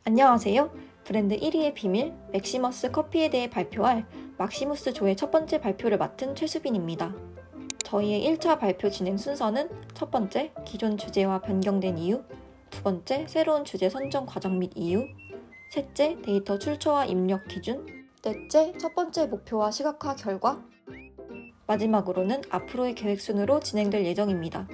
안녕하세요. 브랜드 1위의 비밀 맥시머스 커피에 대해 발표할 막시무스 조의 첫 번째 발표를 맡은 최수빈입니다. 저희의 1차 발표 진행 순서는 첫 번째, 기존 주제와 변경된 이유, 두 번째, 새로운 주제 선정 과정 및 이유, 셋째, 데이터 출처와 입력 기준, 넷째, 첫 번째 목표와 시각화 결과, 마지막으로는 앞으로의 계획 순으로 진행될 예정입니다.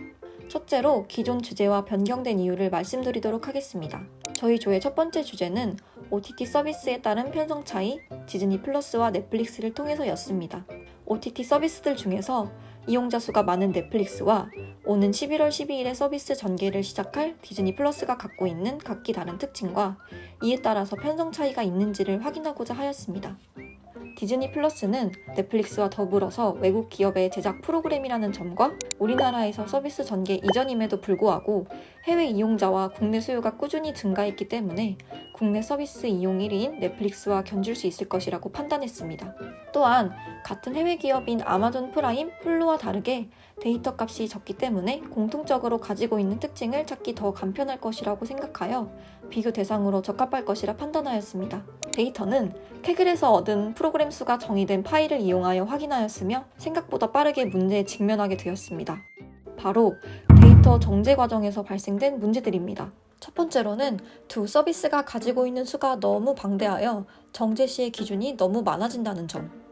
첫째로 기존 주제와 변경된 이유를 말씀드리도록 하겠습니다. 저희 조의 첫 번째 주제는 OTT 서비스에 따른 편성 차이, 디즈니 플러스와 넷플릭스를 통해서였습니다. OTT 서비스들 중에서 이용자 수가 많은 넷플릭스와 오는 11월 12일에 서비스 전개를 시작할 디즈니 플러스가 갖고 있는 각기 다른 특징과 이에 따라서 편성 차이가 있는지를 확인하고자 하였습니다. 디즈니 플러스는 넷플릭스와 더불어서 외국 기업의 제작 프로그램이라는 점과 우리나라에서 서비스 전개 이전임에도 불구하고 해외 이용자와 국내 수요가 꾸준히 증가했기 때문에 국내 서비스 이용 1위인 넷플릭스와 견줄 수 있을 것이라고 판단했습니다. 또한 같은 해외 기업인 아마존 프라임, 훌루와 다르게 데이터 값이 적기 때문에 공통적으로 가지고 있는 특징을 찾기 더 간편할 것이라고 생각하여 비교 대상으로 적합할 것이라 판단하였습니다. 데이터는 캐글에서 얻은 프로그램 수가 정의된 파일을 이용하여 확인하였으며 생각보다 빠르게 문제에 직면하게 되었습니다. 바로 데이터 정제 과정에서 발생된 문제들입니다. 첫 번째로는 두 서비스가 가지고 있는 수가 너무 방대하여 정제 시의 기준이 너무 많아진다는 점.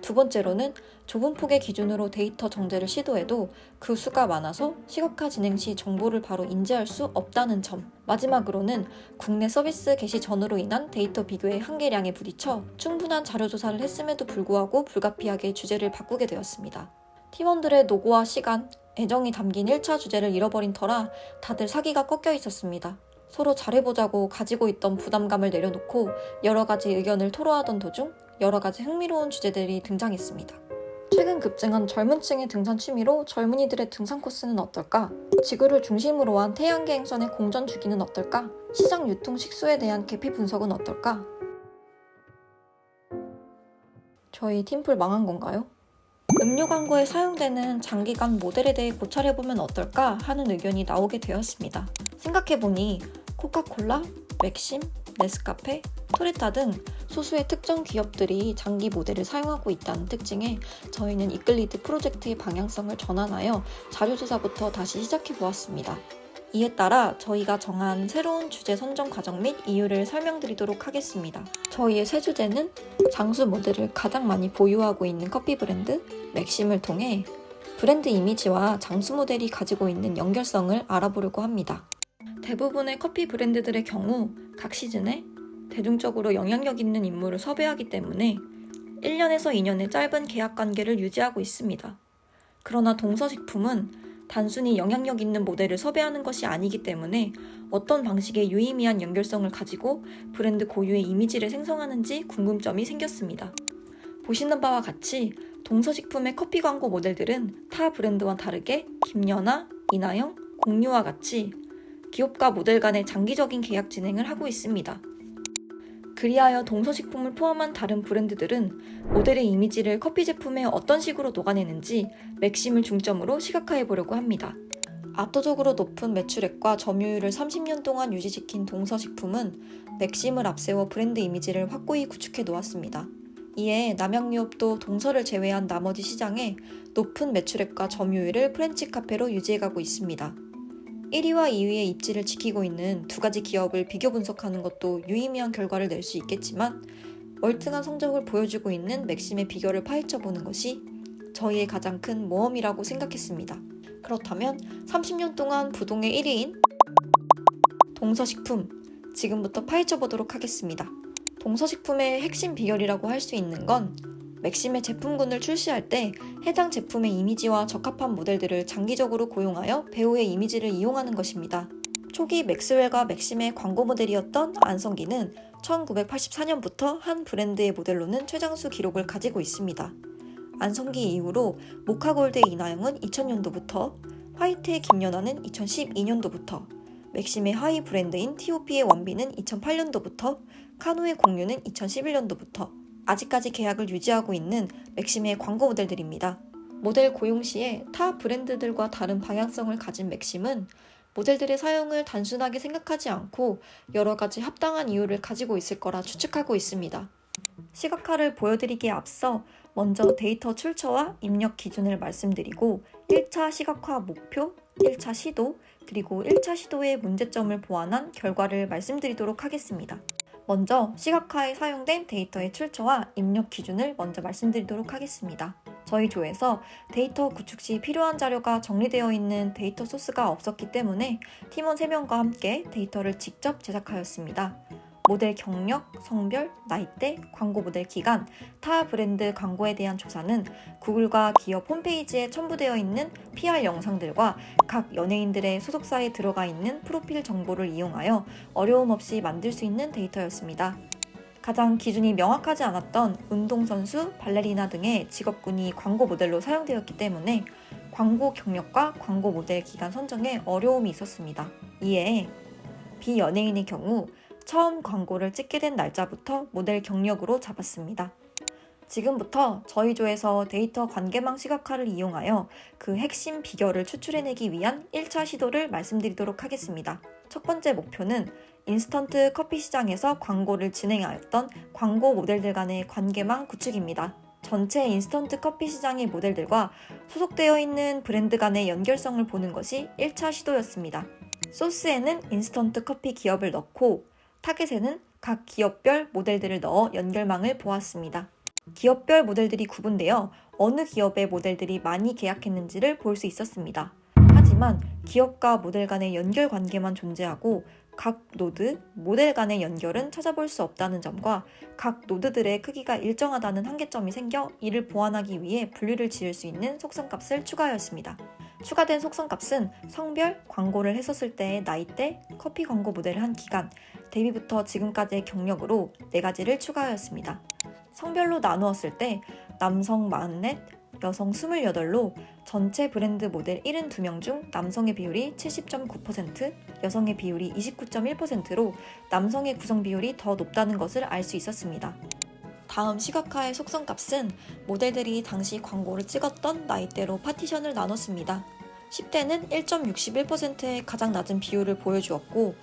두 번째로는 좁은 폭의 기준으로 데이터 정제를 시도해도 그 수가 많아서 시각화 진행 시 정보를 바로 인지할 수 없다는 점. 마지막으로는 국내 서비스 개시 전으로 인한 데이터 비교의 한계량에 부딪혀 충분한 자료 조사를 했음에도 불구하고 불가피하게 주제를 바꾸게 되었습니다. 팀원들의 노고와 시간, 애정이 담긴 1차 주제를 잃어버린 터라 다들 사기가 꺾여 있었습니다. 서로 잘해보자고 가지고 있던 부담감을 내려놓고 여러 가지 의견을 토로하던 도중 여러 가지 흥미로운 주제들이 등장했습니다. 최근 급증한 젊은 층의 등산 취미로 젊은이들의 등산 코스는 어떨까? 지구를 중심으로 한 태양계 행선의 공전 주기는 어떨까? 시장 유통 식수에 대한 계피 분석은 어떨까? 저희 팀플 망한 건가요? 음료 광고에 사용되는 장기간 모델에 대해 고찰해보면 어떨까 하는 의견이 나오게 되었습니다. 생각해보니 코카콜라, 맥심, 네스카페, 토레타 등 소수의 특정 기업들이 장기 모델을 사용하고 있다는 특징에 저희는 이끌리드 프로젝트의 방향성을 전환하여 자료조사부터 다시 시작해보았습니다. 이에 따라 저희가 정한 새로운 주제 선정 과정 및 이유를 설명드리도록 하겠습니다. 저희의 새 주제는 장수 모델을 가장 많이 보유하고 있는 커피 브랜드 맥심을 통해 브랜드 이미지와 장수 모델이 가지고 있는 연결성을 알아보려고 합니다. 대부분의 커피 브랜드들의 경우 각 시즌에 대중적으로 영향력 있는 인물을 섭외하기 때문에 1년에서 2년의 짧은 계약 관계를 유지하고 있습니다. 그러나 동서식품은 단순히 영향력 있는 모델을 섭외하는 것이 아니기 때문에 어떤 방식의 유의미한 연결성을 가지고 브랜드 고유의 이미지를 생성하는지 궁금점이 생겼습니다. 보시는 바와 같이 동서식품의 커피 광고 모델들은 타 브랜드와 다르게 김연아, 이나영, 공유와 같이 기업과 모델 간의 장기적인 계약 진행을 하고 있습니다. 그리하여 동서식품을 포함한 다른 브랜드들은 모델의 이미지를 커피 제품에 어떤 식으로 녹아내는지 맥심을 중점으로 시각화해 보려고 합니다. 압도적으로 높은 매출액과 점유율을 30년 동안 유지시킨 동서식품은 맥심을 앞세워 브랜드 이미지를 확고히 구축해 놓았습니다. 이에 남양유업도 동서를 제외한 나머지 시장에 높은 매출액과 점유율을 프렌치 카페로 유지해가고 있습니다. 1위와 2위의 입지를 지키고 있는 두 가지 기업을 비교 분석하는 것도 유의미한 결과를 낼 수 있겠지만 월등한 성적을 보여주고 있는 맥심의 비결을 파헤쳐보는 것이 저희의 가장 큰 모험이라고 생각했습니다. 그렇다면 30년 동안 부동의 1위인 동서식품, 지금부터 파헤쳐보도록 하겠습니다. 동서식품의 핵심 비결이라고 할 수 있는 건 맥심의 제품군을 출시할 때 해당 제품의 이미지와 적합한 모델들을 장기적으로 고용하여 배우의 이미지를 이용하는 것입니다. 초기 맥스웰과 맥심의 광고 모델이었던 안성기는 1984년부터 한 브랜드의 모델로는 최장수 기록을 가지고 있습니다. 안성기 이후로 모카골드의 이나영은 2000년도부터, 화이트의 김연아는 2012년도부터, 맥심의 하위 브랜드인 TOP의 원빈은 2008년도부터, 카누의 공유는 2011년도부터 아직까지 계약을 유지하고 있는 맥심의 광고 모델들입니다. 모델 고용 시에 타 브랜드들과 다른 방향성을 가진 맥심은 모델들의 사용을 단순하게 생각하지 않고 여러 가지 합당한 이유를 가지고 있을 거라 추측하고 있습니다. 시각화를 보여드리기에 앞서 먼저 데이터 출처와 입력 기준을 말씀드리고 1차 시각화 목표, 1차 시도, 그리고 1차 시도의 문제점을 보완한 결과를 말씀드리도록 하겠습니다. 먼저 시각화에 사용된 데이터의 출처와 입력 기준을 먼저 말씀드리도록 하겠습니다. 저희 조에서 데이터 구축 시 필요한 자료가 정리되어 있는 데이터 소스가 없었기 때문에 팀원 3명과 함께 데이터를 직접 제작하였습니다. 모델 경력, 성별, 나이대, 광고 모델 기간, 타 브랜드 광고에 대한 조사는 구글과 기업 홈페이지에 첨부되어 있는 PR 영상들과 각 연예인들의 소속사에 들어가 있는 프로필 정보를 이용하여 어려움 없이 만들 수 있는 데이터였습니다. 가장 기준이 명확하지 않았던 운동선수, 발레리나 등의 직업군이 광고 모델로 사용되었기 때문에 광고 경력과 광고 모델 기간 선정에 어려움이 있었습니다. 이에 비연예인의 경우 처음 광고를 찍게 된 날짜부터 모델 경력으로 잡았습니다. 지금부터 저희 조에서 데이터 관계망 시각화를 이용하여 그 핵심 비결을 추출해내기 위한 1차 시도를 말씀드리도록 하겠습니다. 첫 번째 목표는 인스턴트 커피 시장에서 광고를 진행하였던 광고 모델들 간의 관계망 구축입니다. 전체 인스턴트 커피 시장의 모델들과 소속되어 있는 브랜드 간의 연결성을 보는 것이 1차 시도였습니다. 소스에는 인스턴트 커피 기업을 넣고 타겟에는 각 기업별 모델들을 넣어 연결망을 보았습니다. 기업별 모델들이 구분되어 어느 기업의 모델들이 많이 계약했는지를 볼 수 있었습니다. 하지만 기업과 모델 간의 연결 관계만 존재하고 각 노드, 모델 간의 연결은 찾아볼 수 없다는 점과 각 노드들의 크기가 일정하다는 한계점이 생겨 이를 보완하기 위해 분류를 지을 수 있는 속성값을 추가하였습니다. 추가된 속성값은 성별, 광고를 했었을 때의 나이대, 커피 광고 모델을 한 기간, 데뷔부터 지금까지의 경력으로 4가지를 추가하였습니다. 성별로 나누었을 때 남성 44, 여성 28로 전체 브랜드 모델 72명 중 남성의 비율이 70.9%, 여성의 비율이 29.1%로 남성의 구성 비율이 더 높다는 것을 알 수 있었습니다. 다음 시각화의 속성값은 모델들이 당시 광고를 찍었던 나이대로 파티션을 나눴습니다. 10대는 1.61%의 가장 낮은 비율을 보여주었고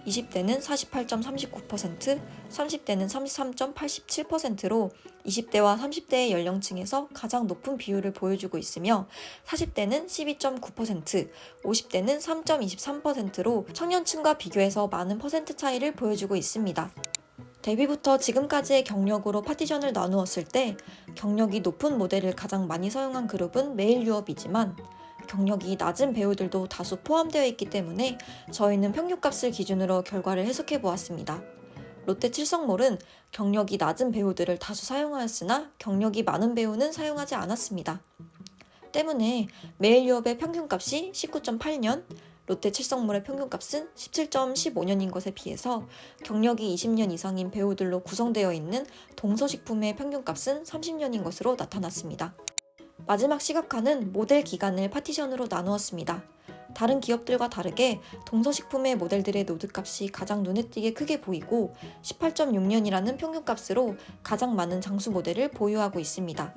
20대는 48.39%, 30대는 33.87%로 20대와 30대의 연령층에서 가장 높은 비율을 보여주고 있으며 40대는 12.9%, 50대는 3.23%로 청년층과 비교해서 많은 퍼센트 차이를 보여주고 있습니다. 데뷔부터 지금까지의 경력으로 파티션을 나누었을 때 경력이 높은 모델을 가장 많이 사용한 그룹은 메일 유업이지만 경력이 낮은 배우들도 다수 포함되어 있기 때문에 저희는 평균값을 기준으로 결과를 해석해 보았습니다. 롯데 칠성몰은 경력이 낮은 배우들을 다수 사용하였으나 경력이 많은 배우는 사용하지 않았습니다. 때문에 메일 유업의 평균값이 19.8년, 롯데 칠성몰의 평균값은 17.15년인 것에 비해서 경력이 20년 이상인 배우들로 구성되어 있는 동서식품의 평균값은 30년인 것으로 나타났습니다. 마지막 시각화는 모델 기간을 파티션으로 나누었습니다. 다른 기업들과 다르게 동서식품의 모델들의 노드값이 가장 눈에 띄게 크게 보이고 18.6년이라는 평균값으로 가장 많은 장수 모델을 보유하고 있습니다.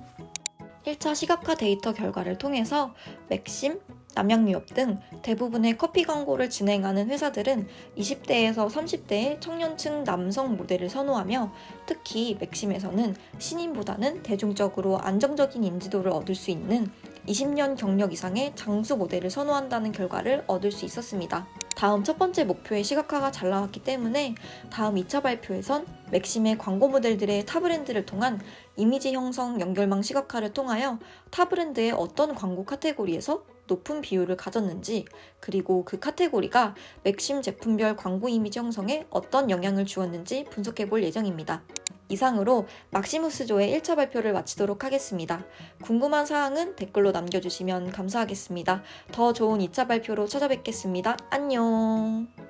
1차 시각화 데이터 결과를 통해서 맥심, 남양유업 등 대부분의 커피 광고를 진행하는 회사들은 20대에서 30대의 청년층 남성 모델을 선호하며 특히 맥심에서는 신인보다는 대중적으로 안정적인 인지도를 얻을 수 있는 20년 경력 이상의 장수 모델을 선호한다는 결과를 얻을 수 있었습니다. 다음 첫 번째 목표의 시각화가 잘 나왔기 때문에 다음 2차 발표에선 맥심의 광고 모델들의 타 브랜드를 통한 이미지 형성 연결망 시각화를 통하여 타 브랜드의 어떤 광고 카테고리에서 높은 비율을 가졌는지 그리고 그 카테고리가 맥심 제품별 광고 이미지 형성에 어떤 영향을 주었는지 분석해 볼 예정입니다. 이상으로 막시무스조의 1차 발표를 마치도록 하겠습니다. 궁금한 사항은 댓글로 남겨주시면 감사하겠습니다. 더 좋은 2차 발표로 찾아뵙겠습니다. 안녕.